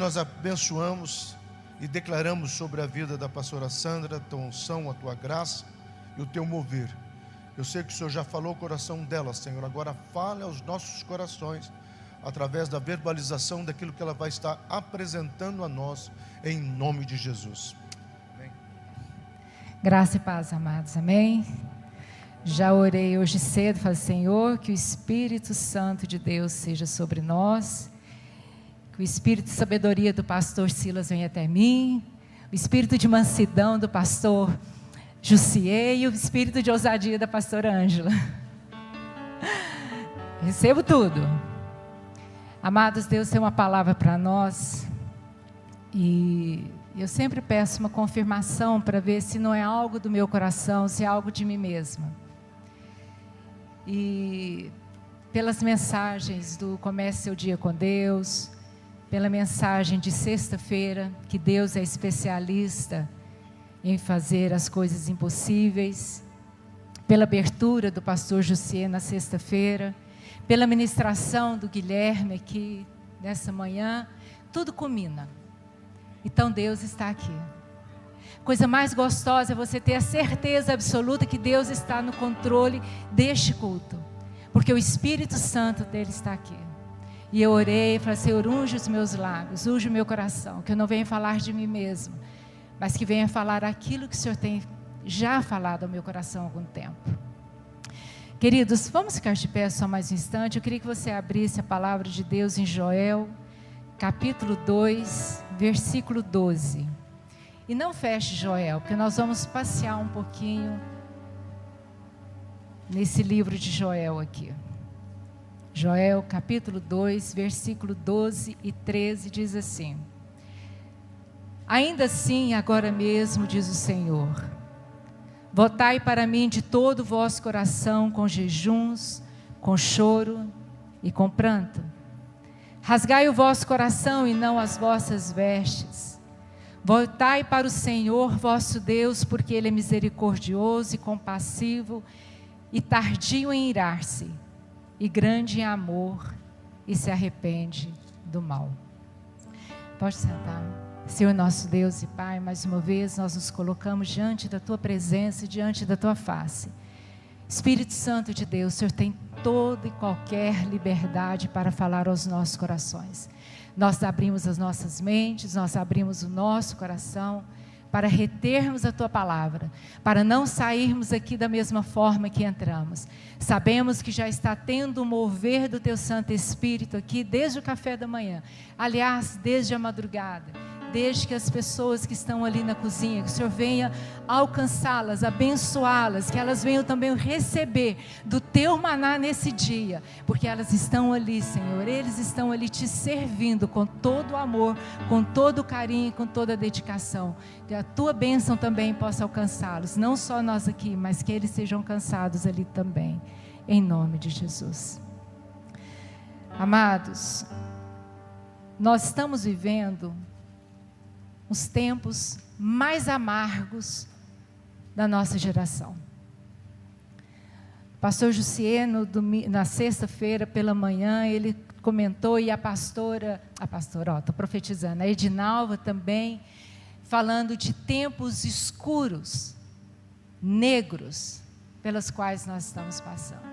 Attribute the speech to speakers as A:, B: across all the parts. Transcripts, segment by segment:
A: nós abençoamos e declaramos sobre a vida da pastora Sandra a tua unção, a tua graça e o teu mover. Eu sei que o Senhor já falou o coração dela, Senhor. Agora fale aos nossos corações, através da verbalização daquilo que ela vai estar apresentando a nós, em nome de Jesus. Amém.
B: Graça e paz, amados, amém? Já orei hoje cedo, falei: Senhor, que o Espírito Santo de Deus seja sobre nós, que o Espírito de sabedoria do pastor Silas venha até mim, o Espírito de mansidão do pastor Jussier e o Espírito de ousadia da pastora Ângela. Recebo tudo. Amados, Deus tem uma palavra para nós, e eu sempre peço uma confirmação para ver se não é algo do meu coração, se é algo de mim mesma. E pelas mensagens do Comece Seu Dia com Deus, pela mensagem de sexta-feira, que Deus é especialista em fazer as coisas impossíveis, pela abertura do pastor Jussier na sexta-feira, pela ministração do Guilherme aqui nessa manhã, tudo culmina. Então Deus está aqui. Coisa mais gostosa é você ter a certeza absoluta que Deus está no controle deste culto, porque o Espírito Santo dele está aqui. E eu orei e falei: Senhor, unge os meus lábios, unge o meu coração, que eu não venha falar de mim mesmo, mas que venha falar aquilo que o Senhor tem já falado ao meu coração há algum tempo. Queridos, vamos ficar de pé só mais um instante. Eu queria que você abrisse a palavra de Deus em Joel, capítulo 2, versículo 12. E não feche Joel, porque nós vamos passear um pouquinho nesse livro de Joel aqui. Joel, capítulo 2, versículo 12 e 13, diz assim: Ainda assim, agora mesmo, diz o Senhor, votai para mim de todo o vosso coração, com jejuns, com choro e com pranto. Rasgai o vosso coração e não as vossas vestes. Voltai para o Senhor vosso Deus, porque Ele é misericordioso e compassivo, e tardio em irar-se, e grande em amor, e se arrepende do mal. Pode sentar. Senhor nosso Deus e Pai, mais uma vez nós nos colocamos diante da Tua presença e diante da Tua face. Espírito Santo de Deus, o Senhor tem toda e qualquer liberdade para falar aos nossos corações. Nós abrimos as nossas mentes, nós abrimos o nosso coração para retermos a Tua palavra, para não sairmos aqui da mesma forma que entramos. Sabemos que já está tendo um mover do Teu Santo Espírito aqui desde o café da manhã, aliás, desde a madrugada. Desde que as pessoas que estão ali na cozinha, que o Senhor venha alcançá-las, abençoá-las, que elas venham também receber do Teu maná nesse dia, porque elas estão ali, Senhor, eles estão ali Te servindo com todo o amor, com todo o carinho, com toda a dedicação, que a Tua bênção também possa alcançá-los, não só nós aqui, mas que eles sejam alcançados ali também, em nome de Jesus. Amados, nós estamos vivendo os tempos mais amargos da nossa geração. O pastor Jussier, na sexta-feira pela manhã, ele comentou, e a pastora, estou profetizando, a Edinalva também, falando de tempos escuros, negros, pelas quais nós estamos passando.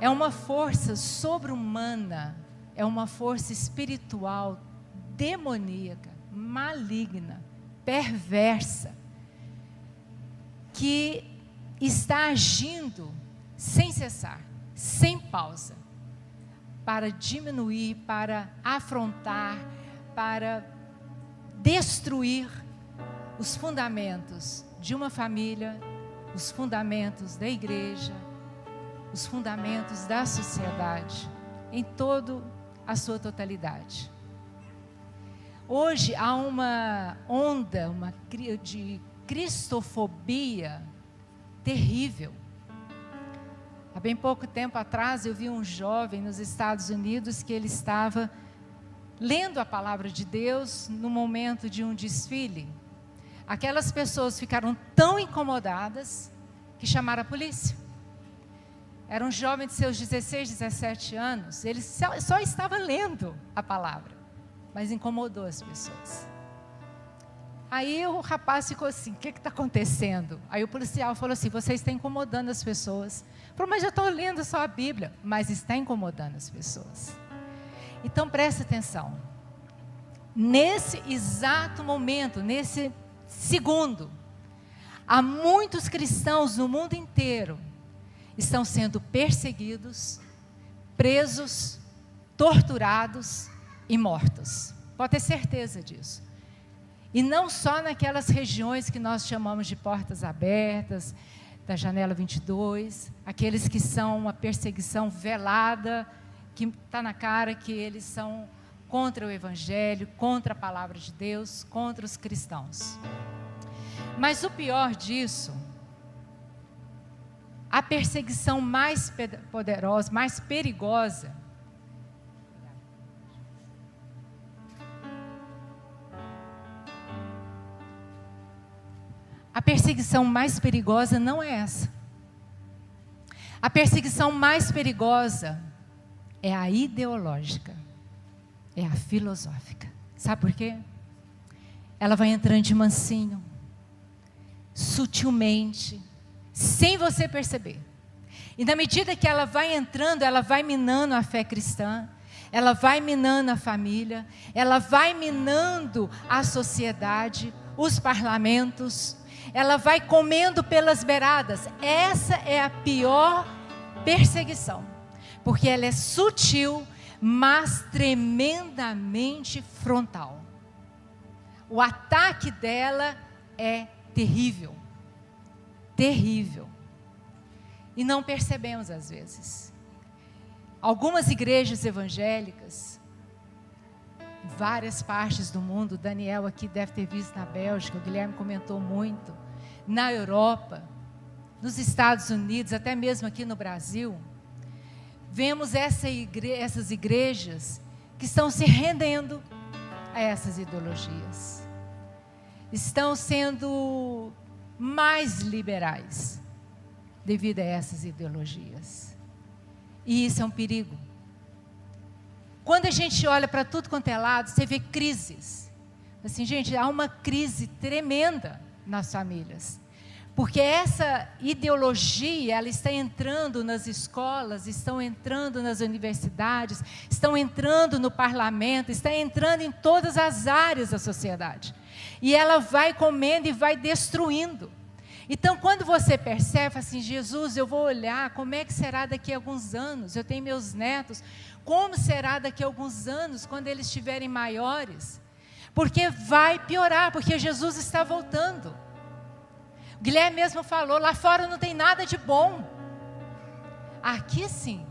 B: É uma força sobre-humana, é uma força espiritual demoníaca, maligna, perversa, que está agindo sem cessar, sem pausa, para diminuir, para afrontar, para destruir os fundamentos de uma família, os fundamentos da igreja, os fundamentos da sociedade, em toda a sua totalidade. Hoje há uma onda de cristofobia terrível. Há bem pouco tempo atrás eu vi um jovem nos Estados Unidos que ele estava lendo a palavra de Deus no momento de um desfile. Aquelas pessoas ficaram tão incomodadas que chamaram a polícia. Era um jovem de seus 16, 17 anos, ele só estava lendo a palavra. mas incomodou as pessoas. Aí o rapaz ficou assim, o que está acontecendo? Aí o policial falou assim, você está incomodando as pessoas. Falou, mas eu estou lendo só a Bíblia, mas está incomodando as pessoas. Então preste atenção, nesse exato momento, nesse segundo, há muitos cristãos no mundo inteiro, estão sendo perseguidos, presos, torturados e mortos. Pode ter certeza disso. E não só naquelas regiões que nós chamamos de portas abertas, da janela 22, aqueles que são uma perseguição velada, que está na cara que eles são contra o Evangelho, contra a palavra de Deus, contra os cristãos. Mas o pior disso, a perseguição mais poderosa, mais perigosa, a perseguição mais perigosa não é essa. A perseguição mais perigosa é a ideológica, é a filosófica. Sabe por quê? Ela vai entrando de mansinho, sutilmente, sem você perceber. E na medida que ela vai entrando, ela vai minando a fé cristã, ela vai minando a família, ela vai minando a sociedade, os parlamentos, ela vai comendo pelas beiradas. Essa é a pior perseguição, porque ela é sutil, mas tremendamente frontal. O ataque dela é terrível, terrível, e não percebemos às vezes. Algumas igrejas evangélicas, em várias partes do mundo, Daniel aqui deve ter visto na Bélgica, o Guilherme comentou muito, na Europa, nos Estados Unidos, até mesmo aqui no Brasil, vemos essas igrejas que estão se rendendo a essas ideologias, estão sendo mais liberais devido a essas ideologias, e isso é um perigo. Quando a gente olha para tudo quanto é lado, você vê crises, assim, gente, há uma crise tremenda nas famílias, porque essa ideologia, ela está entrando nas escolas, estão entrando nas universidades, estão entrando no parlamento, está entrando em todas as áreas da sociedade, e ela vai comendo e vai destruindo. Então, quando você percebe assim, Jesus, eu vou olhar, como é que será daqui a alguns anos? Eu tenho meus netos, como será daqui a alguns anos, quando eles estiverem maiores? Porque vai piorar, porque Jesus está voltando. O Guilherme mesmo falou, lá fora não tem nada de bom. Aqui sim,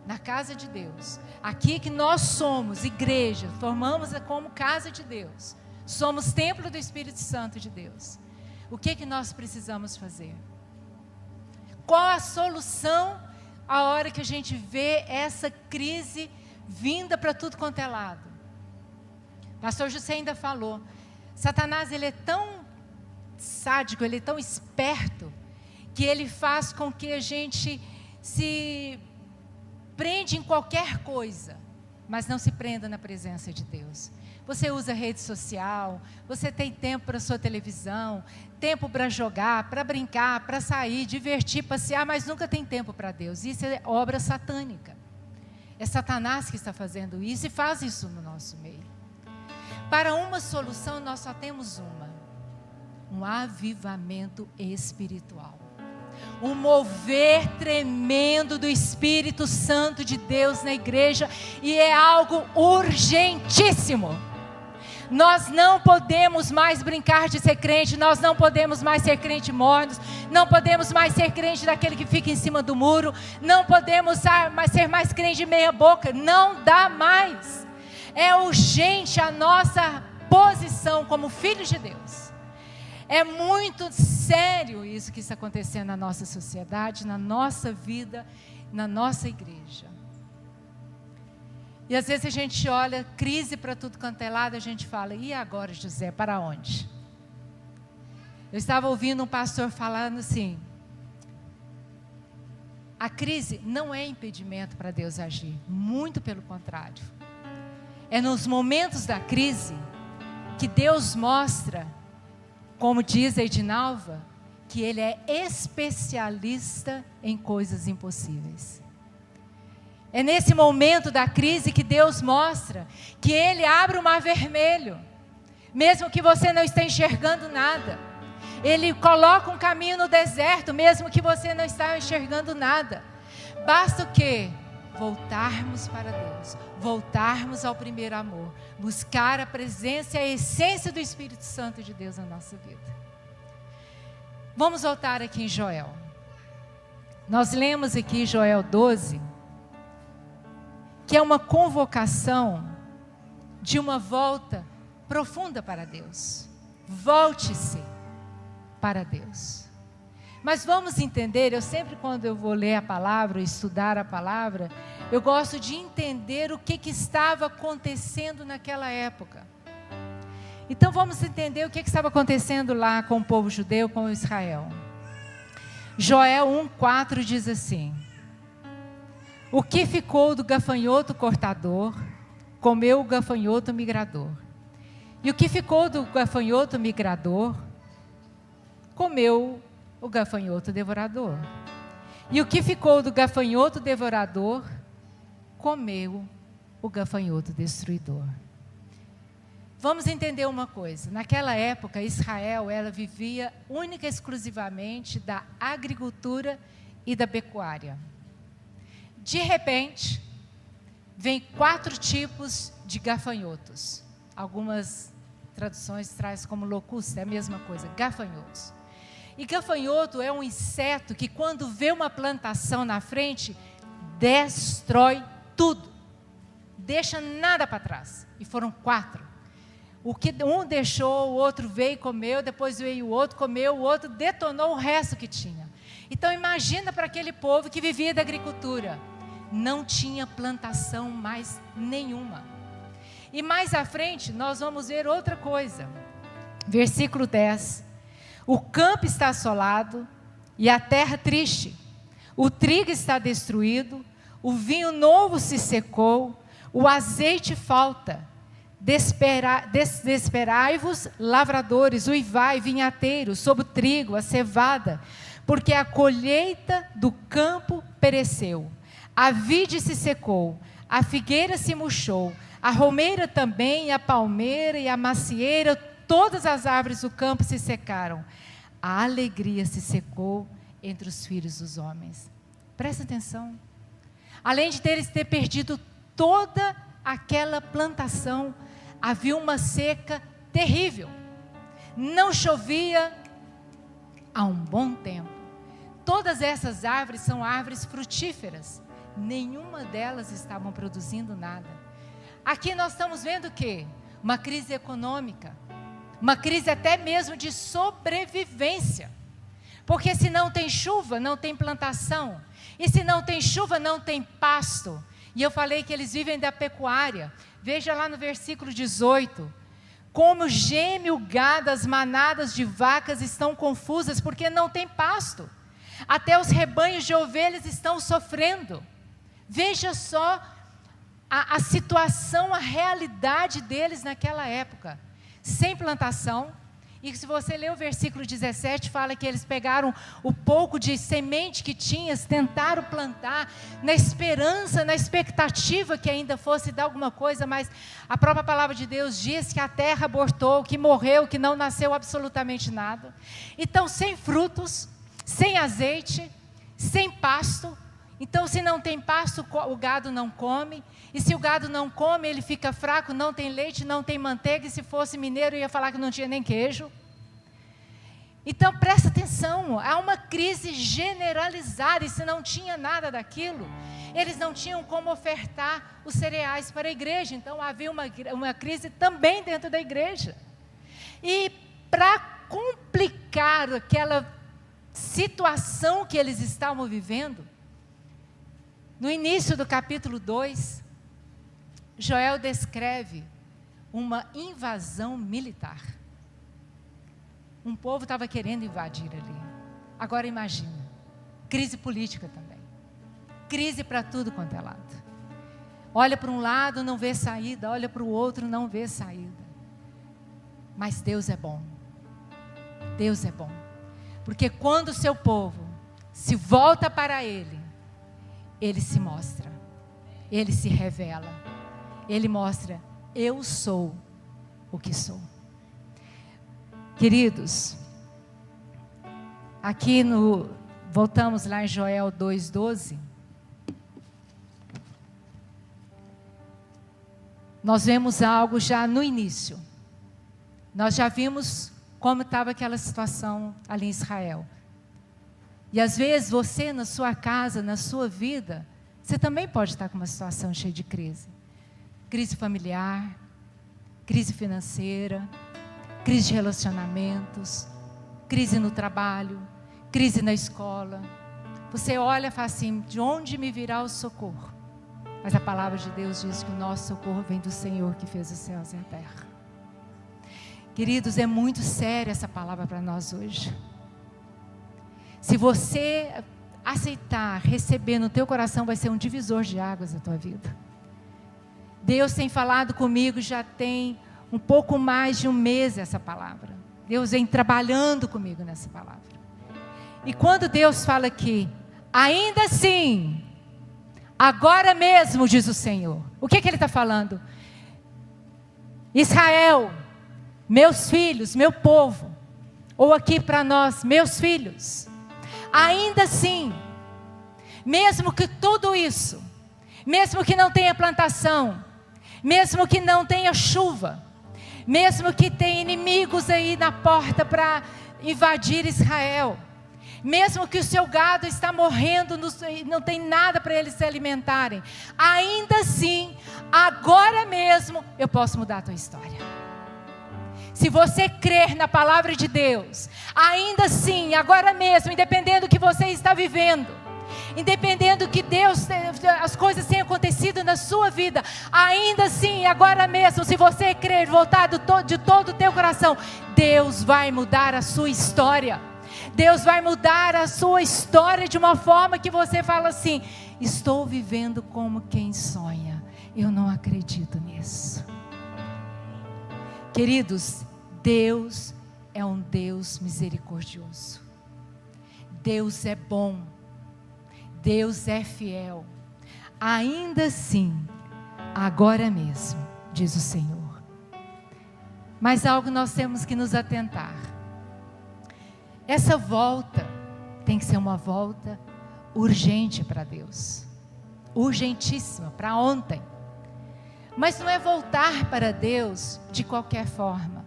B: na casa de Deus, aqui que nós somos igreja, formamos como casa de Deus, somos templo do Espírito Santo de Deus. O que nós precisamos fazer? Qual a solução a hora que a gente vê essa crise vinda para tudo quanto é lado? Pastor José ainda falou, Satanás, ele é tão sádico, ele é tão esperto, que ele faz com que a gente se prende em qualquer coisa, mas não se prenda na presença de Deus. Você usa rede social, você tem tempo para sua televisão, tempo para jogar, para brincar, para sair, divertir, passear, mas nunca tem tempo para Deus. Isso é obra satânica. É Satanás que está fazendo isso e faz isso no nosso meio. Para uma solução nós só temos uma: um avivamento espiritual. Um mover tremendo do Espírito Santo de Deus na igreja, e é algo urgentíssimo. Nós não podemos mais brincar de ser crente, nós não podemos mais ser crente mornos, não podemos mais ser crente daquele que fica em cima do muro, não podemos ser mais crente de meia boca, não dá mais. É urgente a nossa posição como filhos de Deus. É muito sério isso que está acontecendo na nossa sociedade, na nossa vida, na nossa igreja. E às vezes a gente olha, crise para tudo quanto é lado, a gente fala, e agora, José, para onde? Eu estava ouvindo um pastor falando assim, a crise não é impedimento para Deus agir, muito pelo contrário. É nos momentos da crise que Deus mostra, como diz a Edinalva, que Ele é especialista em coisas impossíveis. É nesse momento da crise que Deus mostra que Ele abre o mar vermelho, mesmo que você não esteja enxergando nada. Ele coloca um caminho no deserto, mesmo que você não esteja enxergando nada. Basta o quê? Voltarmos para Deus, voltarmos ao primeiro amor, buscar a presença e a essência do Espírito Santo de Deus na nossa vida. Vamos voltar aqui em Joel. Nós lemos aqui Joel 12, que é uma convocação de uma volta profunda para Deus. Volte-se para Deus. Mas vamos entender, eu sempre quando eu vou ler a palavra, estudar a palavra, eu gosto de entender o que estava acontecendo naquela época. Então vamos entender o que estava acontecendo lá com o povo judeu, com Israel. Joel 1,4 diz assim: o que ficou do gafanhoto cortador, comeu o gafanhoto migrador. E o que ficou do gafanhoto migrador, comeu o gafanhoto devorador. E o que ficou do gafanhoto devorador, comeu o gafanhoto destruidor. Vamos entender uma coisa. Naquela época, Israel, ela vivia única e exclusivamente da agricultura e da pecuária. De repente, vem 4 tipos de gafanhotos. Algumas traduções trazem como locusta, é a mesma coisa, gafanhotos. E gafanhoto é um inseto que quando vê uma plantação na frente, destrói tudo. Deixa nada para trás. E foram 4. O que um deixou, o outro veio e comeu, depois veio o outro, comeu, o outro detonou o resto que tinha. Então imagina para aquele povo que vivia da agricultura. Não tinha plantação mais nenhuma. E mais à frente nós vamos ver outra coisa. Versículo 10. O campo está assolado e a terra triste. O trigo está destruído, o vinho novo se secou, o azeite falta. Desesperai-vos, lavradores, uivai, vinhateiros, sobre o trigo, a cevada, porque a colheita do campo pereceu. A vide se secou, a figueira se murchou, a romeira também, a palmeira e a macieira, todas as árvores do campo se secaram. A alegria se secou entre os filhos dos homens. Presta atenção. Além de eles ter perdido toda aquela plantação, havia uma seca terrível. Não chovia há um bom tempo. Todas essas árvores são árvores frutíferas. Nenhuma delas estavam produzindo nada. Aqui nós estamos vendo o quê? Uma crise econômica. Uma crise até mesmo de sobrevivência. Porque se não tem chuva, não tem plantação. E se não tem chuva, não tem pasto. E eu falei que eles vivem da pecuária. Veja lá no versículo 18. Como geme o gado, as manadas de vacas estão confusas, porque não tem pasto. Até os rebanhos de ovelhas estão sofrendo. Veja só a situação, a realidade deles naquela época. Sem plantação. E se você ler o versículo 17, fala que eles pegaram o pouco de semente que tinham, tentaram plantar, na esperança, na expectativa que ainda fosse dar alguma coisa, mas a própria palavra de Deus diz que a terra abortou, que morreu, que não nasceu absolutamente nada. Então, sem frutos, sem azeite, sem pasto. Então, se não tem pasto, o gado não come. E se o gado não come, ele fica fraco, não tem leite, não tem manteiga. E se fosse mineiro, ia falar que não tinha nem queijo. Então, presta atenção. Há uma crise generalizada. E se não tinha nada daquilo, eles não tinham como ofertar os cereais para a igreja. Então, havia uma crise também dentro da igreja. E para complicar aquela situação que eles estavam vivendo, no início do capítulo 2, Joel descreve uma invasão militar. Um povo estava querendo invadir ali. Agora imagina, crise política também. Crise para tudo quanto é lado. Olha para um lado, não vê saída. Olha para o outro, não vê saída. Mas Deus é bom. Deus é bom. Porque quando o seu povo se volta para Ele, Ele se mostra. Ele se revela. Ele mostra, eu sou o que sou. Queridos, aqui voltamos lá em Joel 2:12. Nós vemos algo já no início. Nós já vimos como estava aquela situação ali em Israel. E às vezes você na sua casa, na sua vida, você também pode estar com uma situação cheia de crise. Crise familiar, crise financeira, crise de relacionamentos, crise no trabalho, crise na escola. Você olha e fala assim, de onde me virá o socorro? Mas a palavra de Deus diz que o nosso socorro vem do Senhor que fez os céus e a terra. Queridos, é muito séria essa palavra para nós hoje. Se você aceitar, receber no teu coração, vai ser um divisor de águas na tua vida. Deus tem falado comigo, já tem um pouco mais de um mês essa palavra. Deus vem trabalhando comigo nessa palavra. E quando Deus fala aqui, ainda assim, agora mesmo, diz o Senhor. O que Ele está falando? Israel, meus filhos, meu povo. Ou aqui para nós, meus filhos. Ainda assim, mesmo que tudo isso, mesmo que não tenha plantação, mesmo que não tenha chuva, mesmo que tenha inimigos aí na porta para invadir Israel, mesmo que o seu gado está morrendo, não tem nada para eles se alimentarem, ainda assim, agora mesmo, eu posso mudar a tua história. Se você crer na palavra de Deus, ainda assim, agora mesmo, independendo do que você está vivendo, independendo que Deus, as coisas tenham acontecido na sua vida, ainda assim, agora mesmo, se você crer, voltado de todo o teu coração, Deus vai mudar a sua história. Deus vai mudar a sua história de uma forma que você fala assim, estou vivendo como quem sonha, eu não acredito nisso. Queridos, Deus é um Deus misericordioso. Deus é bom. Deus é fiel. Ainda assim, agora mesmo, diz o Senhor. Mas algo nós temos que nos atentar. Essa volta tem que ser uma volta urgente para Deus. Urgentíssima, para ontem. Mas não é voltar para Deus de qualquer forma.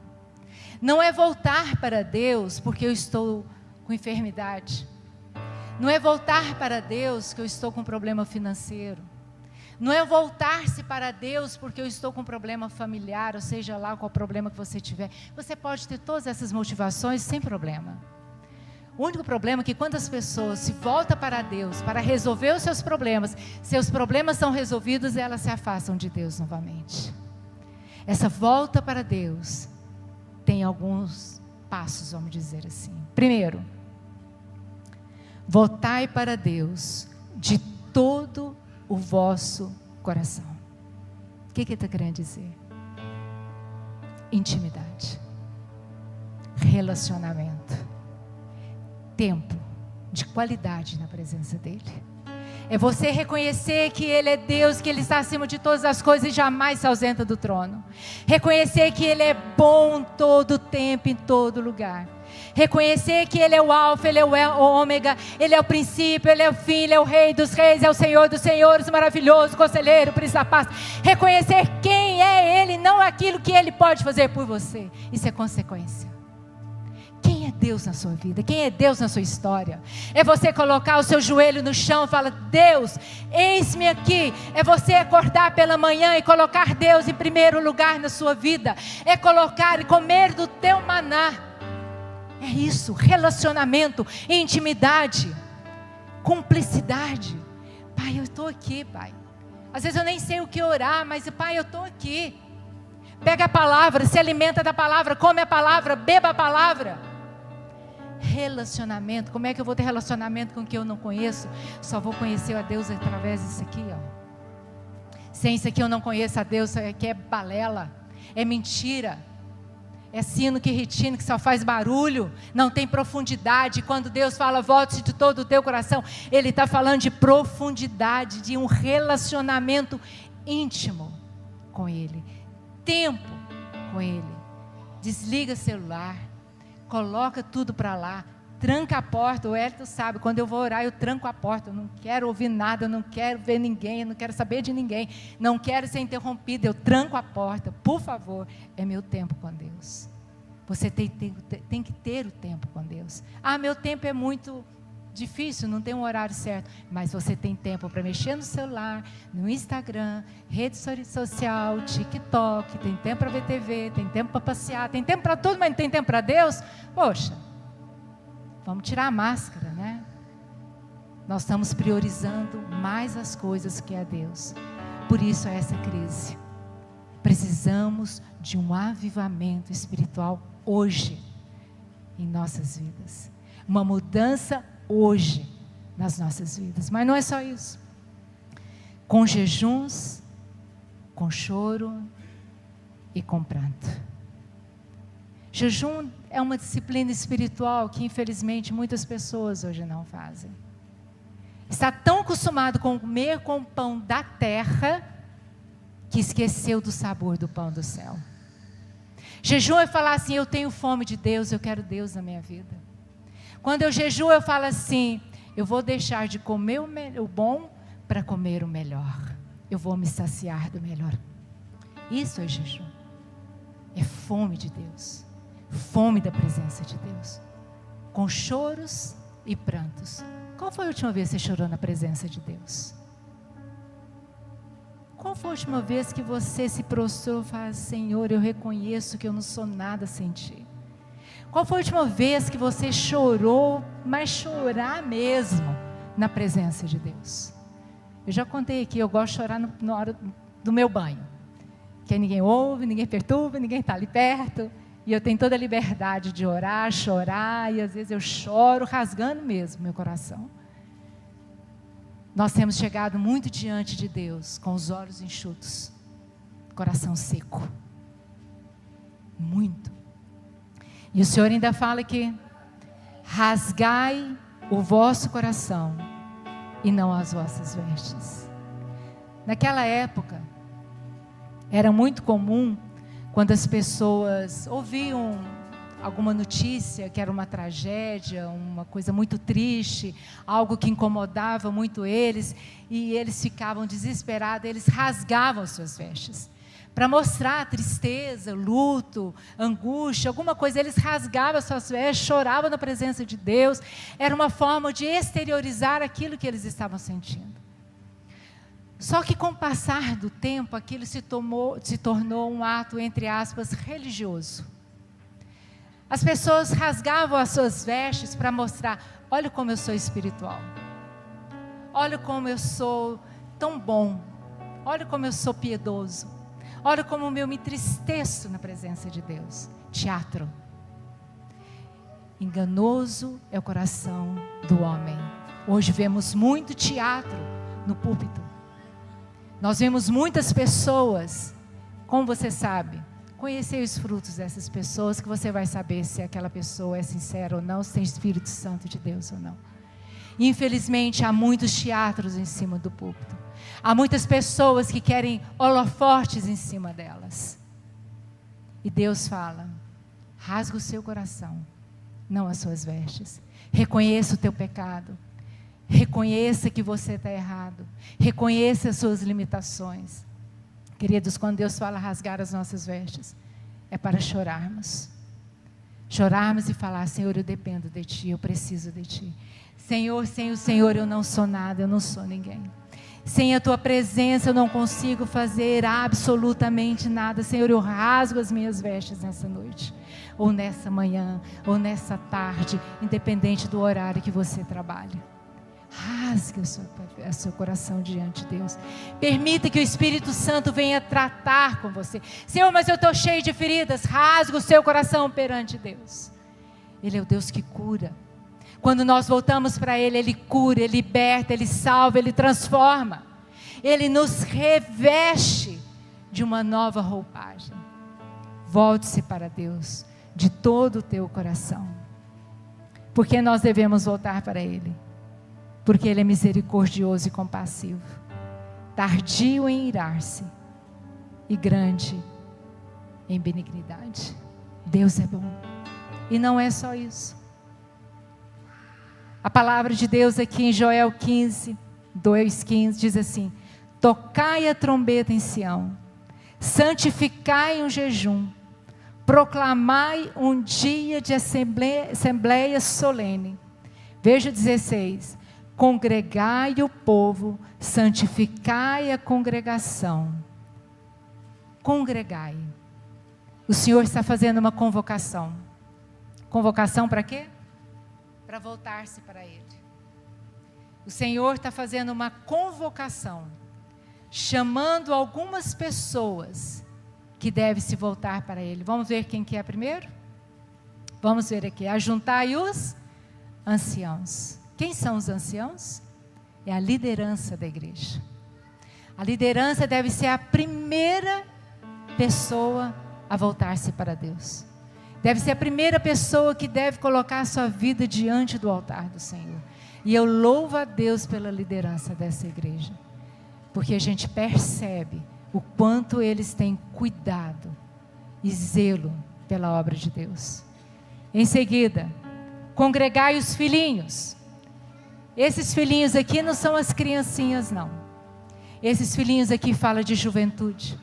B: Não é voltar para Deus porque eu estou com enfermidade. Não é voltar para Deus que eu estou com problema financeiro. Não é voltar-se para Deus porque eu estou com problema familiar, ou seja lá qual problema que você tiver. Você pode ter todas essas motivações sem problema. O único problema é que quando as pessoas se voltam para Deus para resolver os seus problemas são resolvidos e elas se afastam de Deus novamente. Essa volta para Deus tem alguns passos, vamos dizer assim. Primeiro, voltai para Deus de todo o vosso coração. O que ele está querendo dizer? Intimidade, relacionamento, tempo de qualidade na presença dele. É você reconhecer que Ele é Deus, que Ele está acima de todas as coisas e jamais se ausenta do trono. Reconhecer que Ele é bom todo o tempo, em todo lugar. Reconhecer que Ele é o alfa, Ele é o ômega, Ele é o princípio, Ele é o fim, Ele é o rei dos reis, é o Senhor dos senhores, maravilhoso, conselheiro, príncipe da paz. Reconhecer quem é Ele, não aquilo que Ele pode fazer por você. Isso é consequência. Quem é Deus na sua vida? Quem é Deus na sua história? É você colocar o seu joelho no chão e falar, Deus, eis-me aqui. É você acordar pela manhã e colocar Deus em primeiro lugar na sua vida. É colocar e comer do teu maná. É isso, relacionamento, intimidade, cumplicidade. Pai, eu estou aqui, Pai. Às vezes eu nem sei o que orar, mas Pai, eu estou aqui. Pega a palavra, se alimenta da palavra, come a palavra, beba a palavra. Relacionamento, como é que eu vou ter relacionamento com quem eu não conheço? Só vou conhecer a Deus através disso aqui, ó. Isso aqui eu não conheço a Deus, isso aqui é balela, é mentira, é sino que retina, que só faz barulho, não tem profundidade. Quando Deus fala, volte de todo o teu coração, Ele está falando de profundidade, de um relacionamento íntimo com Ele, tempo com Ele. Desliga o celular, coloca tudo para lá, tranca a porta. O Hélio sabe, quando eu vou orar eu tranco a porta, eu não quero ouvir nada, eu não quero ver ninguém, eu não quero saber de ninguém, não quero ser interrompido, eu tranco a porta. Por favor, é meu tempo com Deus. Você tem que ter o tempo com Deus. Meu tempo é muito difícil, não tem um horário certo, mas você tem tempo para mexer no celular, no Instagram, rede social, TikTok, tem tempo para ver TV, tem tempo para passear, tem tempo para tudo, mas não tem tempo para Deus? Poxa, vamos tirar a máscara, né? Nós estamos priorizando mais as coisas que a Deus. Por isso é essa crise. Precisamos de um avivamento espiritual hoje em nossas vidas. Uma mudança hoje nas nossas vidas. Mas não é só isso. Com jejuns, com choro e com pranto. Jejum é uma disciplina espiritual que infelizmente muitas pessoas hoje não fazem. Está tão acostumado com comer com o pão da terra que esqueceu do sabor do pão do céu. Jejum é falar assim, eu tenho fome de Deus, eu quero Deus na minha vida. Quando eu jejuo, eu falo assim, eu vou deixar de comer o bom para comer o melhor. Eu vou me saciar do melhor. Isso é jejum. É fome de Deus. Fome da presença de Deus. Com choros e prantos. Qual foi a última vez que você chorou na presença de Deus? Qual foi a última vez que você se prostrou e falou, Senhor, eu reconheço que eu não sou nada sem Ti? Qual foi a última vez que você chorou, mas chorar mesmo, na presença de Deus? Eu já contei aqui, eu gosto de chorar na hora do meu banho. Que ninguém ouve, ninguém perturba, ninguém está ali perto. E eu tenho toda a liberdade de orar, chorar, e às vezes eu choro, rasgando mesmo meu coração. Nós temos chegado muito diante de Deus, com os olhos enxutos, coração seco. Muito. E o Senhor ainda fala que rasgai o vosso coração e não as vossas vestes. Naquela época, era muito comum, quando as pessoas ouviam alguma notícia que era uma tragédia, uma coisa muito triste, algo que incomodava muito eles, e eles ficavam desesperados, eles rasgavam as suas vestes. Para mostrar tristeza, luto, angústia, alguma coisa, eles rasgavam as suas vestes, choravam na presença de Deus. Era uma forma de exteriorizar aquilo que eles estavam sentindo. Só que com o passar do tempo, aquilo se tornou um ato, entre aspas, religioso. As pessoas rasgavam as suas vestes para mostrar, olha como eu sou espiritual. Olha como eu sou tão bom. Olha como eu sou piedoso. Olha como eu me entristeço na presença de Deus. Teatro. Enganoso é o coração do homem. Hoje vemos muito teatro no púlpito. Nós vemos muitas pessoas, como você sabe, conhecer os frutos dessas pessoas, que você vai saber se aquela pessoa é sincera ou não, se tem Espírito Santo de Deus ou não. Infelizmente, há muitos teatros em cima do púlpito. Há muitas pessoas que querem holofotes em cima delas. E Deus fala, rasga o seu coração, não as suas vestes. Reconheça o teu pecado. Reconheça que você está errado. Reconheça as suas limitações. Queridos, quando Deus fala rasgar as nossas vestes, é para chorarmos. Chorarmos e falar, Senhor, eu dependo de Ti, eu preciso de Ti. Senhor, sem o Senhor eu não sou nada, eu não sou ninguém. Sem a Tua presença eu não consigo fazer absolutamente nada. Senhor, eu rasgo as minhas vestes nessa noite, ou nessa manhã, ou nessa tarde, independente do horário que você trabalha. Rasgue o seu coração diante de Deus. Permita que o Espírito Santo venha tratar com você. Senhor, mas eu estou cheio de feridas. Rasgue o seu coração perante Deus. Ele é o Deus que cura. Quando nós voltamos para Ele, Ele cura, Ele liberta, Ele salva, Ele transforma. Ele nos reveste de uma nova roupagem. Volte-se para Deus de todo o teu coração. Porque nós devemos voltar para Ele? Porque Ele é misericordioso e compassivo, tardio em irar-se e grande em benignidade. Deus é bom. E não é só isso. A palavra de Deus aqui em Joel 15, 2:15 diz assim: tocai a trombeta em Sião, santificai um jejum, proclamai um dia de assembleia solene. Veja 16: congregai o povo, santificai a congregação. Congregai. O Senhor está fazendo uma convocação. Convocação para quê? Para voltar-se para Ele. O Senhor está fazendo uma convocação, chamando algumas pessoas que devem se voltar para Ele. Vamos ver quem que é primeiro? Vamos ver aqui. Ajuntai os anciãos. Quem são os anciãos? É a liderança da igreja. A liderança deve ser a primeira pessoa a voltar-se para Deus. Deve ser a primeira pessoa que deve colocar a sua vida diante do altar do Senhor. E eu louvo a Deus pela liderança dessa igreja, porque a gente percebe o quanto eles têm cuidado e zelo pela obra de Deus. Em seguida, congregai os filhinhos. Esses filhinhos aqui não são as criancinhas, não. Esses filhinhos aqui falam de juventude,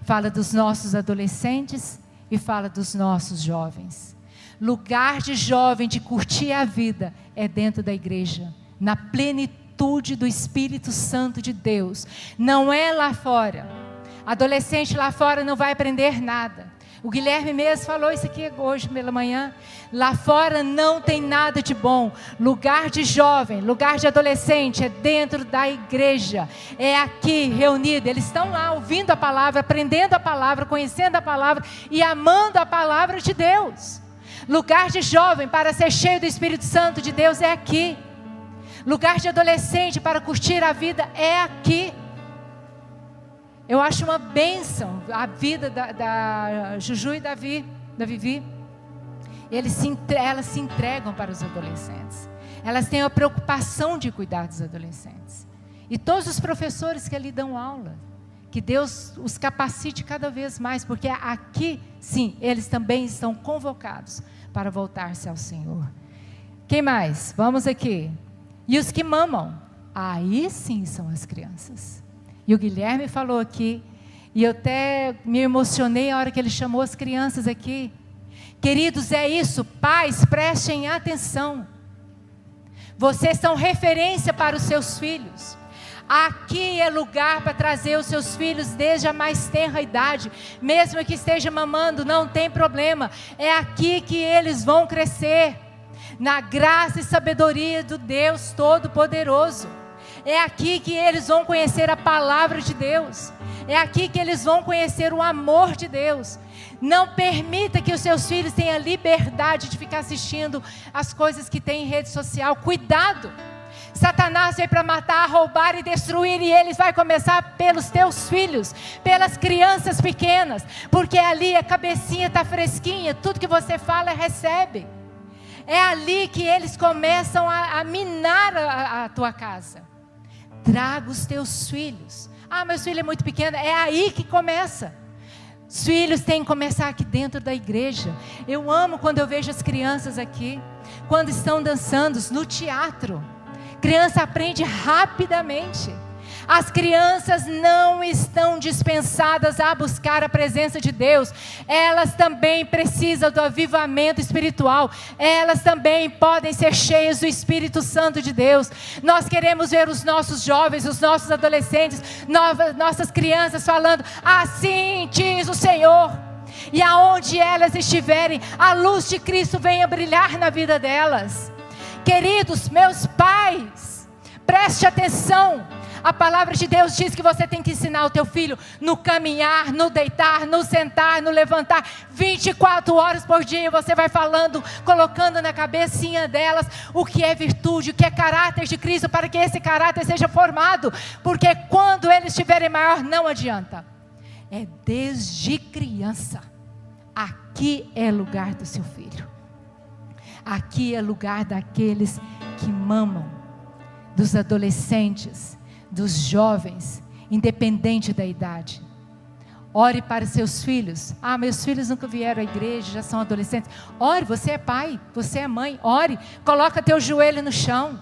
B: fala dos nossos adolescentes e fala dos nossos jovens. Lugar de jovem, de curtir a vida, é dentro da igreja, na plenitude do Espírito Santo de Deus. Não é lá fora. Adolescente lá fora não vai aprender nada. O Guilherme mesmo falou isso aqui hoje pela manhã. Lá fora não tem nada de bom. Lugar de jovem, lugar de adolescente é dentro da igreja. É aqui reunido. Eles estão lá ouvindo a palavra, aprendendo a palavra, conhecendo a palavra e amando a palavra de Deus. Lugar de jovem para ser cheio do Espírito Santo de Deus é aqui. Lugar de adolescente para curtir a vida é aqui. Eu acho uma bênção a vida da Juju e da Vivi. Elas se entregam para os adolescentes. Elas têm a preocupação de cuidar dos adolescentes. E todos os professores que ali dão aula, que Deus os capacite cada vez mais, porque aqui, sim, eles também estão convocados para voltar-se ao Senhor. Quem mais? Vamos aqui. E os que mamam, aí sim são as crianças. E o Guilherme falou aqui, e eu até me emocionei a hora que ele chamou as crianças aqui. Queridos, é isso, pais, prestem atenção. Vocês são referência para os seus filhos. Aqui é lugar para trazer os seus filhos desde a mais tenra idade. Mesmo que esteja mamando, não tem problema. É aqui que eles vão crescer, na graça e sabedoria do Deus Todo-Poderoso. É aqui que eles vão conhecer a palavra de Deus. É aqui que eles vão conhecer o amor de Deus. Não permita que os seus filhos tenham liberdade de ficar assistindo as coisas que tem em rede social. Cuidado! Satanás veio para matar, roubar e destruir, e ele vai começar pelos teus filhos, pelas crianças pequenas, porque ali a cabecinha está fresquinha, tudo que você fala recebe. É ali que eles começam a minar a tua casa. Traga os teus filhos. Ah, meu filho é muito pequeno. É aí que começa. Os filhos têm que começar aqui dentro da igreja. Eu amo quando eu vejo as crianças aqui, quando estão dançando no teatro. Criança aprende rapidamente. As crianças não estão dispensadas a buscar a presença de Deus. Elas também precisam do avivamento espiritual. Elas também podem ser cheias do Espírito Santo de Deus. Nós queremos ver os nossos jovens, os nossos adolescentes, nossas crianças falando: assim diz o Senhor. E aonde elas estiverem, a luz de Cristo venha brilhar na vida delas. Queridos, meus pais, preste atenção. A palavra de Deus diz que você tem que ensinar o teu filho no caminhar, no deitar, no sentar, no levantar, 24 horas por dia. Você vai falando, colocando na cabecinha delas o que é virtude, o que é caráter de Cristo, para que esse caráter seja formado, porque quando eles estiverem maior, não adianta. É desde criança. Aqui é lugar do seu filho. Aqui é lugar daqueles que mamam, dos adolescentes, dos jovens, independente da idade. Ore para seus filhos. Ah, meus filhos nunca vieram à igreja, já são adolescentes. Ore, você é pai, você é mãe. Ore, coloca teu joelho no chão.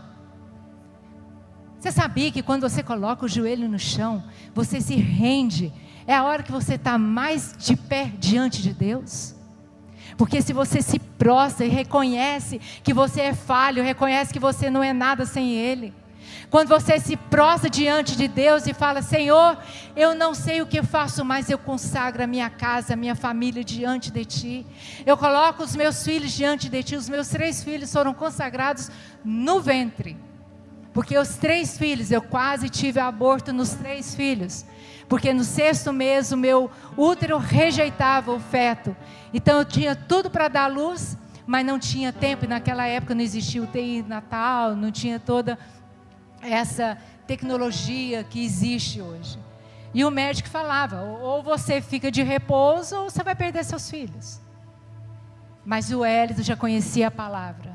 B: Você sabia que quando você coloca o joelho no chão, você se rende? É a hora que você está mais de pé diante de Deus. Porque se você se prostra e reconhece que você é falho, reconhece que você não é nada sem Ele. Quando você se prostra diante de Deus e fala: Senhor, eu não sei o que eu faço, mas eu consagro a minha casa, a minha família diante de Ti. Eu coloco os meus filhos diante de Ti. Os meus 3 filhos foram consagrados no ventre. Porque os 3 filhos, eu quase tive aborto nos 3 filhos. Porque no 6º mês o meu útero rejeitava o feto. Então eu tinha tudo para dar luz, mas não tinha tempo. E naquela época não existia UTI natal, não tinha toda essa tecnologia que existe hoje. E o médico falava: ou você fica de repouso, ou você vai perder seus filhos. Mas o Hélio já conhecia a palavra.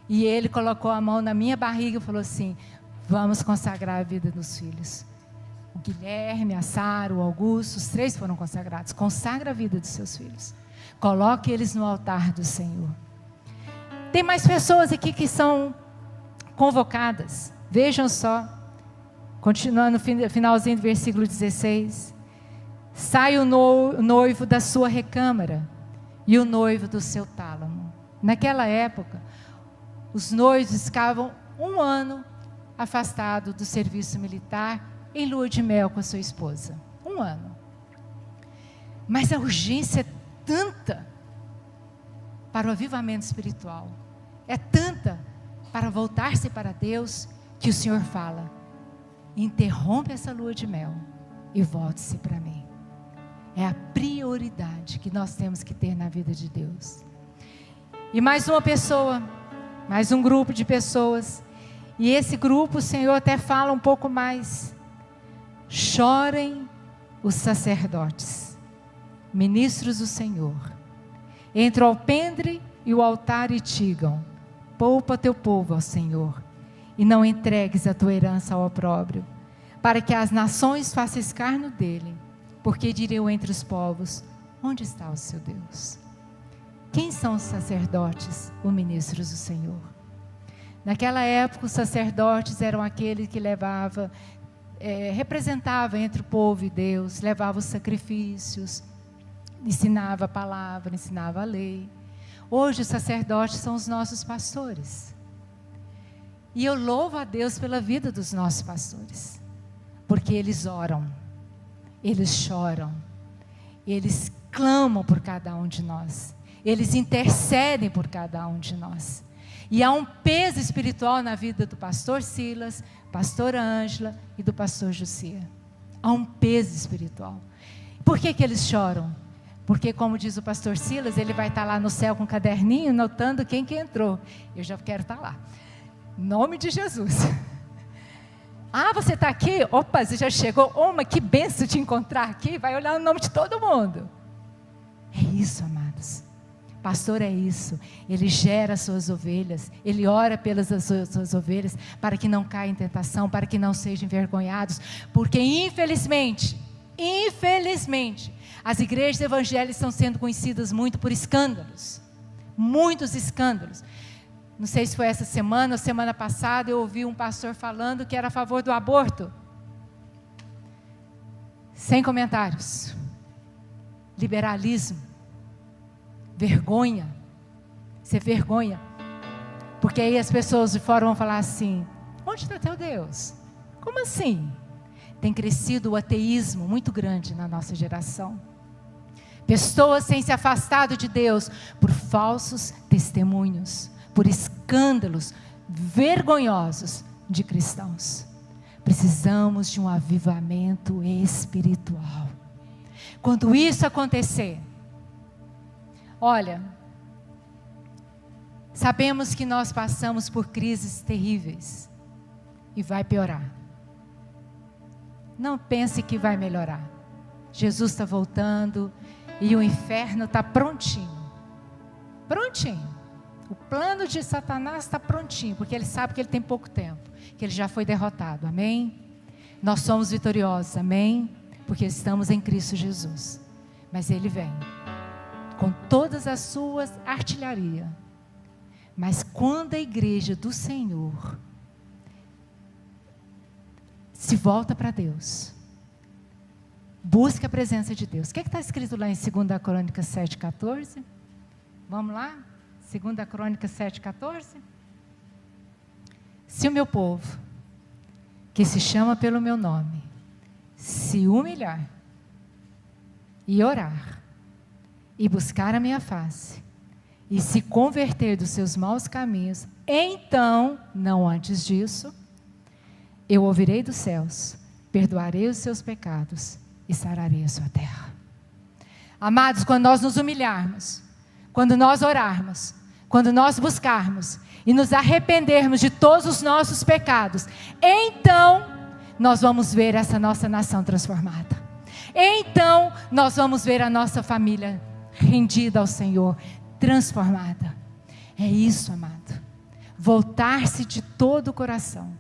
B: E ele colocou a mão na minha barriga e falou assim: vamos consagrar a vida dos filhos. O Guilherme, a Sara, o Augusto, os 3 foram consagrados. Consagra a vida dos seus filhos. Coloque eles no altar do Senhor. Tem mais pessoas aqui que são convocadas. Vejam só. Continuando no finalzinho do versículo 16. Sai o noivo da sua recâmara e o noivo do seu tálamo. Naquela época, os noivos ficavam 1 ano afastados do serviço militar, em lua de mel com a sua esposa. 1 ano. Mas a urgência é tanta para o avivamento espiritual, é tanta para voltar-se para Deus, que o Senhor fala: interrompe essa lua de mel e volte-se para mim. É a prioridade que nós temos que ter na vida de Deus. E mais uma pessoa, mais um grupo de pessoas, e esse grupo o Senhor até fala um pouco mais: chorem os sacerdotes, ministros do Senhor, entre o alpendre e o altar, e digam: poupa teu povo ao Senhor, e não entregues a tua herança ao opróbrio, para que as nações façam escárnio dele, porque diriam entre os povos: onde está o seu Deus? Quem são os sacerdotes, os ministros do Senhor? Naquela época, os sacerdotes eram aqueles que representava entre o povo e Deus, levava os sacrifícios, ensinava a palavra, ensinava a lei. Hoje os sacerdotes são os nossos pastores. E eu louvo a Deus pela vida dos nossos pastores, porque eles oram, eles choram, eles clamam por cada um de nós, eles intercedem por cada um de nós. E há um peso espiritual na vida do pastor Silas, pastora Ângela e do pastor Josia. Há um peso espiritual. Por que eles choram? Porque, como diz o pastor Silas, ele vai estar lá no céu com um caderninho, notando quem que entrou. Eu já quero estar lá. Em nome de Jesus. Ah, você está aqui? Opa, você já chegou. Oh, mas que benção te encontrar aqui. Vai olhar o nome de todo mundo. É isso, amados. Pastor é isso, ele gera as suas ovelhas, ele ora pelas suas ovelhas, para que não caia em tentação, para que não sejam envergonhados, porque infelizmente, as igrejas evangélicas estão sendo conhecidas muito por escândalos, muitos escândalos. Não sei se foi essa semana ou semana passada, eu ouvi um pastor falando que era a favor do aborto. Sem comentários. Liberalismo. Vergonha, isso é vergonha, porque aí as pessoas de fora vão falar assim: onde está teu Deus? Como assim? Tem crescido o ateísmo muito grande na nossa geração. Pessoas têm se afastado de Deus por falsos testemunhos, por escândalos vergonhosos de cristãos. Precisamos de um avivamento espiritual. Quando isso acontecer, olha, sabemos que nós passamos por crises terríveis e vai piorar. Não pense que vai melhorar. Jesus está voltando e o inferno está prontinho. Prontinho. O plano de Satanás está prontinho, porque ele sabe que ele tem pouco tempo, que ele já foi derrotado, amém? Nós somos vitoriosos, amém? Porque estamos em Cristo Jesus. Mas ele vem com todas as suas artilharias. Mas quando a igreja do Senhor se volta para Deus, busca a presença de Deus. O que está escrito lá em 2 Crônicas 7,14? Vamos lá? 2 Crônicas 7,14. Se o meu povo, que se chama pelo meu nome, se humilhar e orar e buscar a minha face e se converter dos seus maus caminhos, então, não antes disso, eu ouvirei dos céus, perdoarei os seus pecados e sararei a sua terra. Amados, quando nós nos humilharmos, quando nós orarmos, quando nós buscarmos e nos arrependermos de todos os nossos pecados, então nós vamos ver essa nossa nação transformada. Então nós vamos ver a nossa família rendida ao Senhor, transformada. É isso, amado. Voltar-se de todo o coração.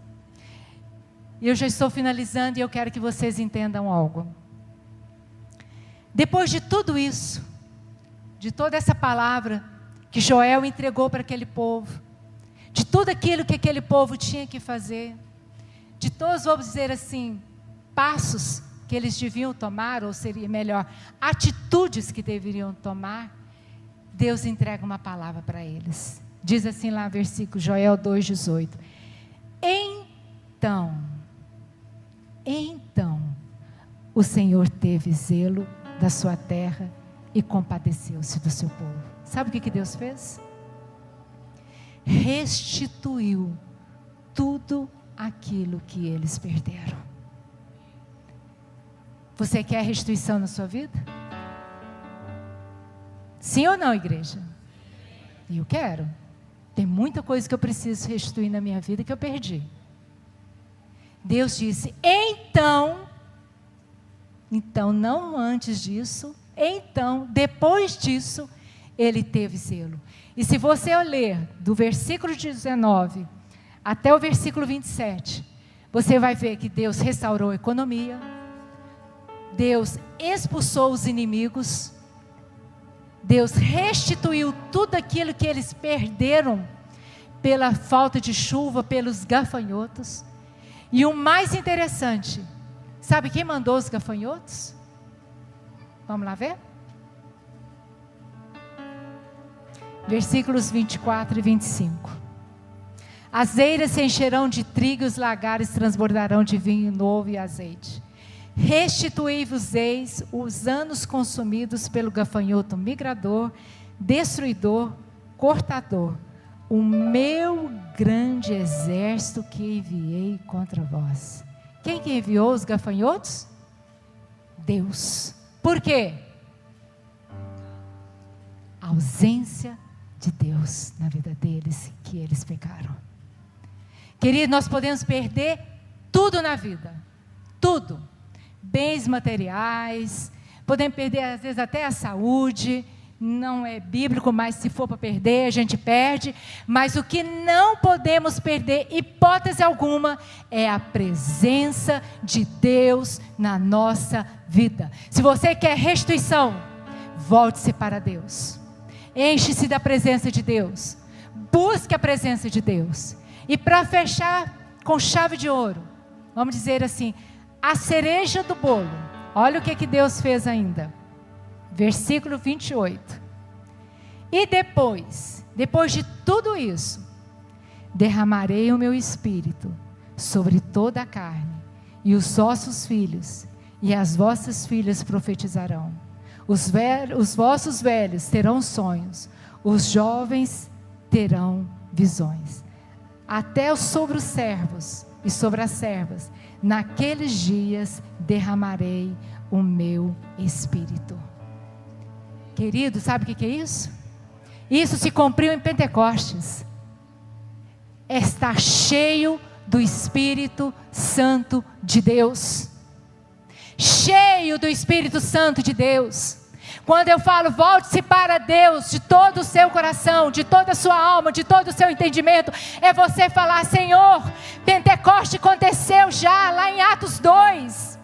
B: Eu já estou finalizando e eu quero que vocês entendam algo. Depois de tudo isso, de toda essa palavra que Joel entregou para aquele povo, de tudo aquilo que aquele povo tinha que fazer, de todos, vamos dizer assim, passos que eles deviam tomar, ou seria melhor, atitudes que deveriam tomar, Deus entrega uma palavra para eles. Diz assim lá, versículo Joel 2,18. Então, o Senhor teve zelo da sua terra e compadeceu-se do seu povo. Sabe o que Deus fez? Restituiu tudo aquilo que eles perderam. Você quer restituição na sua vida? Sim ou não, igreja? Eu quero. Tem muita coisa que eu preciso restituir na minha vida que eu perdi. Deus disse, então não antes disso, então, depois disso, Ele teve zelo. E se você ler do versículo 19 até o versículo 27, você vai ver que Deus restaurou a economia, Deus expulsou os inimigos, Deus restituiu tudo aquilo que eles perderam pela falta de chuva, pelos gafanhotos. E o mais interessante, sabe quem mandou os gafanhotos? Vamos lá ver? Versículos 24 e 25. As eiras se encherão de trigo, os lagares transbordarão de vinho novo e azeite. Restituí-vos-eis os anos consumidos pelo gafanhoto migrador, destruidor, cortador, o meu grande exército que enviei contra vós. Quem que enviou os gafanhotos? Deus. Por quê? A ausência de Deus na vida deles, que eles pecaram. Querido, nós podemos perder tudo na vida, tudo, bens materiais, podemos perder às vezes até a saúde, não é bíblico, mas se for para perder, a gente perde, mas o que não podemos perder, hipótese alguma, é a presença de Deus na nossa vida. Se você quer restituição, volte-se para Deus, enche-se da presença de Deus, busque a presença de Deus. E para fechar com chave de ouro, vamos dizer assim, a cereja do bolo, olha o que Deus fez ainda. Versículo 28. E depois de tudo isso, derramarei o meu espírito sobre toda a carne, e os vossos filhos e as vossas filhas profetizarão. Os vossos velhos terão sonhos, os jovens terão visões. Até sobre os servos e sobre as servas. Naqueles dias derramarei o meu Espírito. Querido, sabe o que é isso? Isso se cumpriu em Pentecostes. Está cheio do Espírito Santo de Deus. Cheio do Espírito Santo de Deus. Quando eu falo, volte-se para Deus de todo o seu coração, de toda a sua alma, de todo o seu entendimento, é você falar: Senhor, Pentecoste aconteceu já lá em Atos 2.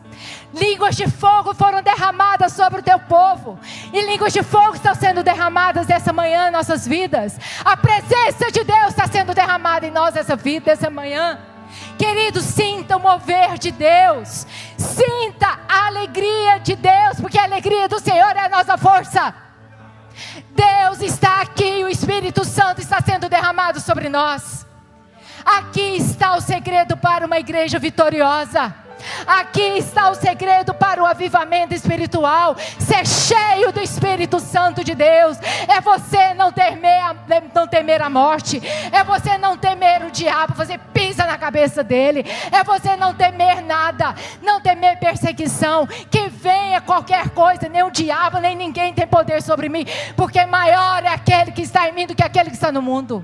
B: Línguas de fogo foram derramadas sobre o teu povo. E línguas de fogo estão sendo derramadas essa manhã em nossas vidas. A presença de Deus está sendo derramada em nós essa manhã. Querido, sinta o mover de Deus. Sinta a alegria de Deus, porque a alegria do Senhor é a nossa força. Deus está aqui, o Espírito Santo está sendo derramado sobre nós. Aqui está o segredo para uma igreja vitoriosa. Aqui está o segredo para o avivamento espiritual. Ser cheio do Espírito Santo de Deus. É você não temer a morte. É você não temer o diabo. Você pisa na cabeça dele. É você não temer nada. Não temer perseguição. Que venha qualquer coisa. Nem o diabo, nem ninguém tem poder sobre mim. Porque maior é aquele que está em mim do que aquele que está no mundo.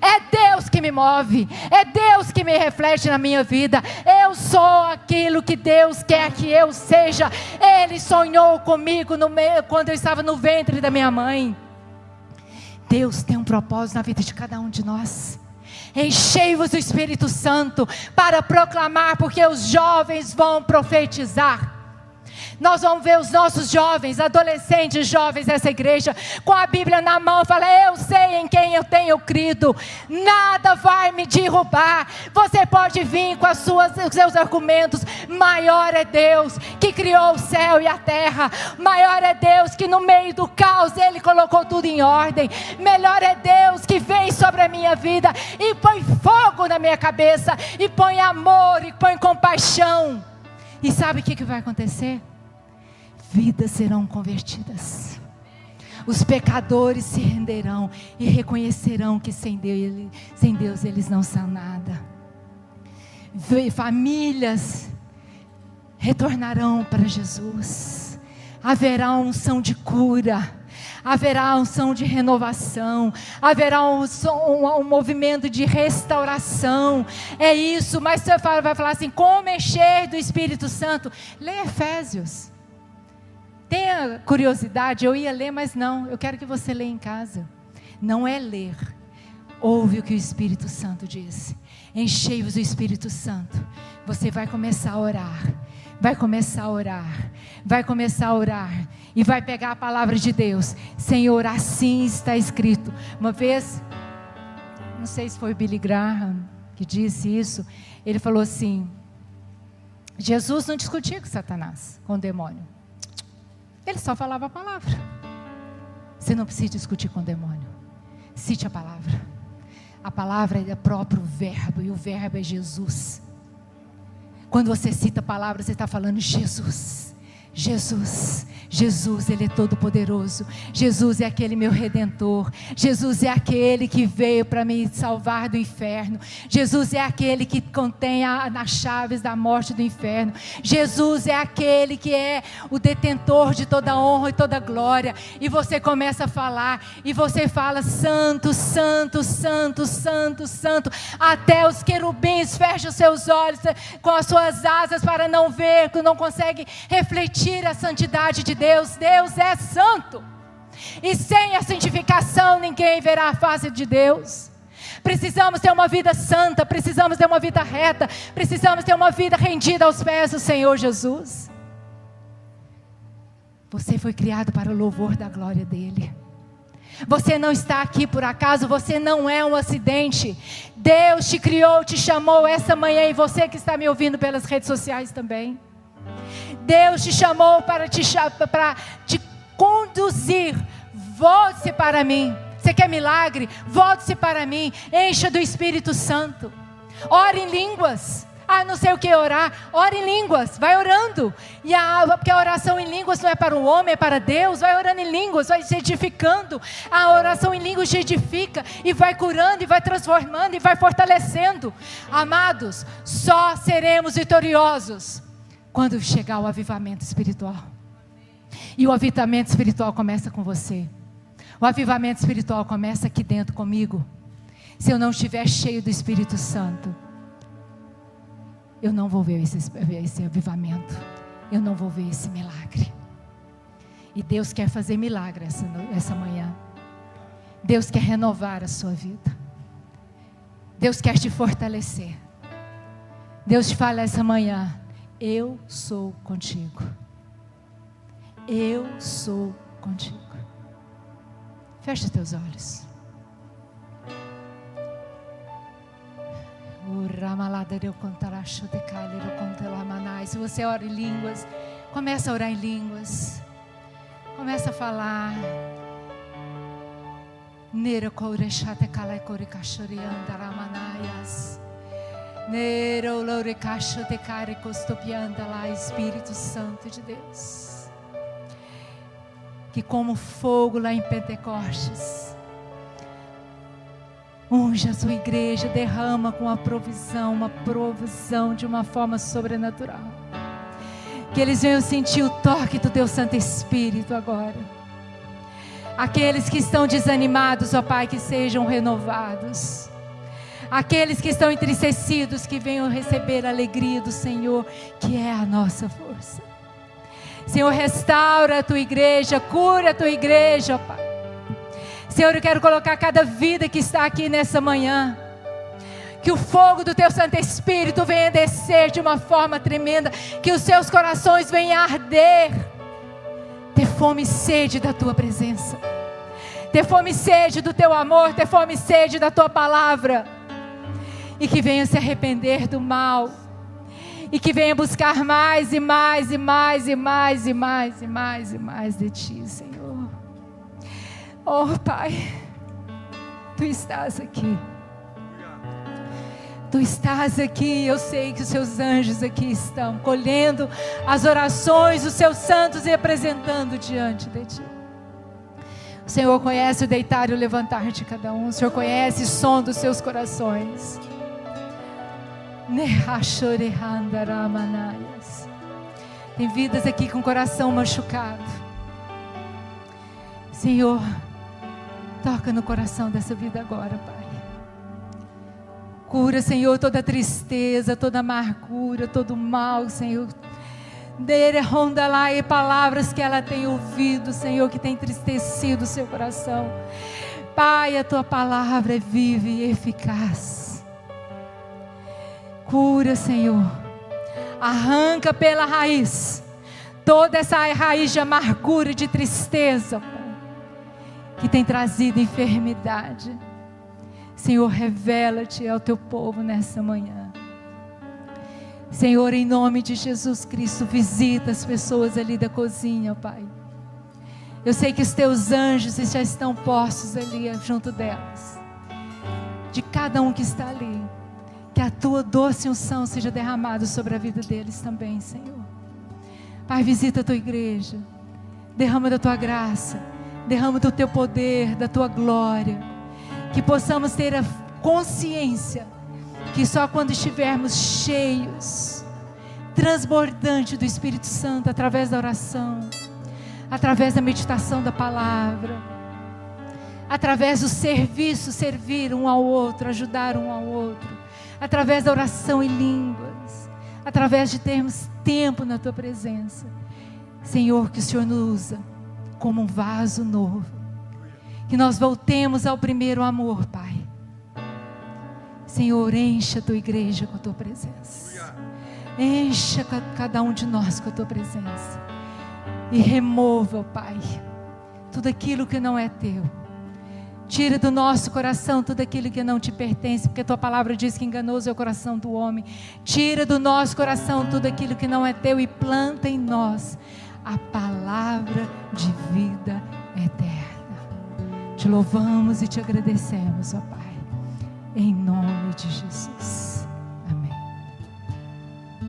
B: É Deus que me move, é Deus que me reflete na minha vida. Eu sou aquilo que Deus quer que eu seja. Ele sonhou comigo quando eu estava no ventre da minha mãe. Deus tem um propósito na vida de cada um de nós. Enchei-vos do Espírito Santo para proclamar, porque os jovens vão profetizar. Nós vamos ver os nossos jovens, adolescentes, jovens dessa igreja, com a Bíblia na mão, fala: eu sei em quem eu tenho crido, nada vai me derrubar. Você pode vir com os seus argumentos. Maior é Deus que criou o céu e a terra. Maior é Deus que no meio do caos Ele colocou tudo em ordem. Melhor é Deus que vem sobre a minha vida e põe fogo na minha cabeça, e põe amor, e põe compaixão. E sabe o que vai acontecer? Vidas serão convertidas. Os pecadores se renderão e reconhecerão que sem Deus eles não são nada. Famílias retornarão para Jesus. Haverá unção de cura. Haverá unção de renovação. Haverá um movimento de restauração. É isso. Mas você vai falar assim: como encher do Espírito Santo? Lê Efésios. Tenha curiosidade, eu ia ler, mas não, eu quero que você leia em casa. Não é ler, ouve o que o Espírito Santo diz. Enchei-vos do Espírito Santo. Você vai começar a orar, vai começar a orar, vai começar a orar, e vai pegar a palavra de Deus. Senhor, assim está escrito. Uma vez, não sei se foi o Billy Graham que disse isso, ele falou assim: Jesus não discutia com Satanás, com o demônio. Ele só falava a palavra. Você não precisa discutir com o demônio. Cite a palavra. A palavra é o próprio verbo, e o verbo é Jesus. Quando você cita a palavra, você está falando Jesus. Jesus, Jesus, Ele é todo poderoso. Jesus é aquele meu Redentor. Jesus é aquele que veio para me salvar do inferno. Jesus é aquele que contém as chaves da morte do inferno. Jesus é aquele que é o detentor de toda honra e toda glória. E você começa a falar, e você fala: Santo, Santo, Santo, Santo, Santo. Até os querubins fecham seus olhos com as suas asas para não ver, que não consegue refletir a santidade de Deus. Deus é santo, e sem a santificação ninguém verá a face de Deus. Precisamos ter uma vida santa, precisamos ter uma vida reta, precisamos ter uma vida rendida aos pés do Senhor Jesus. Você foi criado para o louvor da glória dEle. Você não está aqui por acaso, você não é um acidente. Deus te criou, te chamou essa manhã, e você que está me ouvindo pelas redes sociais também. Deus te chamou para te conduzir. Volte-se para mim. Você quer milagre? Volte-se para mim. Encha do Espírito Santo. Ore em línguas. Ah, não sei o que orar. Ora em línguas, vai orando. Porque a oração em línguas não é para o homem, é para Deus. Vai orando em línguas, vai se edificando. A oração em línguas te edifica e vai curando, e vai transformando, e vai fortalecendo. Amados, só seremos vitoriosos quando chegar o avivamento espiritual. E o avivamento espiritual começa com você. O avivamento espiritual começa aqui dentro comigo. Se eu não estiver cheio do Espírito Santo, eu não vou ver esse avivamento. Eu não vou ver esse milagre. E Deus quer fazer milagre essa manhã. Deus quer renovar a sua vida. Deus quer te fortalecer. Deus te fala essa manhã: eu sou contigo. Eu sou contigo. Feche os teus olhos. Se você ora em línguas, começa a orar em línguas. Começa a falar. Espírito Santo de Deus, que como fogo lá em Pentecostes, unge a sua igreja, derrama com uma provisão de uma forma sobrenatural. Que eles venham sentir o toque do teu Santo Espírito agora. Aqueles que estão desanimados, ó Pai, que sejam renovados. Aqueles que estão entristecidos, que venham receber a alegria do Senhor, que é a nossa força. Senhor, restaura a tua igreja, cura a tua igreja, ó Pai. Senhor, eu quero colocar cada vida que está aqui nessa manhã. Que o fogo do teu Santo Espírito venha descer de uma forma tremenda. Que os seus corações venham arder. Ter fome e sede da tua presença. Ter fome e sede do teu amor. Ter fome e sede da tua palavra. E que venham se arrepender do mal. E que venham buscar mais e mais e mais e mais e mais e mais e mais de ti, Senhor. Oh Pai, Tu estás aqui. Tu estás aqui. Eu sei que os seus anjos aqui estão colhendo as orações dos seus santos e apresentando diante de Ti. O Senhor conhece o deitar e o levantar de cada um. O Senhor conhece o som dos seus corações. Tem vidas aqui com o coração machucado. Senhor, toca no coração dessa vida agora, Pai. Cura, Senhor, toda tristeza, toda amargura, todo mal, Senhor. E palavras que ela tem ouvido, Senhor, que tem entristecido o seu coração. Pai, a Tua palavra é viva e eficaz. Cura, Senhor. Arranca pela raiz toda essa raiz de amargura e de tristeza, Pai, que tem trazido enfermidade. Senhor, revela-te ao teu povo nessa manhã. Senhor, em nome de Jesus Cristo, visita as pessoas ali da cozinha, Pai. Eu sei que os teus anjos já estão postos ali junto delas. De cada um que está ali. Que a tua doce unção seja derramada sobre a vida deles também, Senhor. Pai, visita a tua igreja. Derrama da tua graça. Derrama do teu poder, da tua glória. Que possamos ter a consciência que só quando estivermos cheios, transbordante do Espírito Santo, através da oração, através da meditação da palavra, através do serviço, servir um ao outro, ajudar um ao outro, através da oração em línguas, através de termos tempo na tua presença, Senhor, que o Senhor nos usa como um vaso novo, que nós voltemos ao primeiro amor, Pai. Senhor, encha a tua igreja com a tua presença. Encha cada um de nós com a tua presença. E remova, Pai, tudo aquilo que não é teu. Tira do nosso coração tudo aquilo que não te pertence, porque a tua palavra diz que enganoso é o coração do homem. Tira do nosso coração tudo aquilo que não é teu e planta em nós a palavra de vida eterna. Te louvamos e te agradecemos, ó Pai. Em nome de Jesus.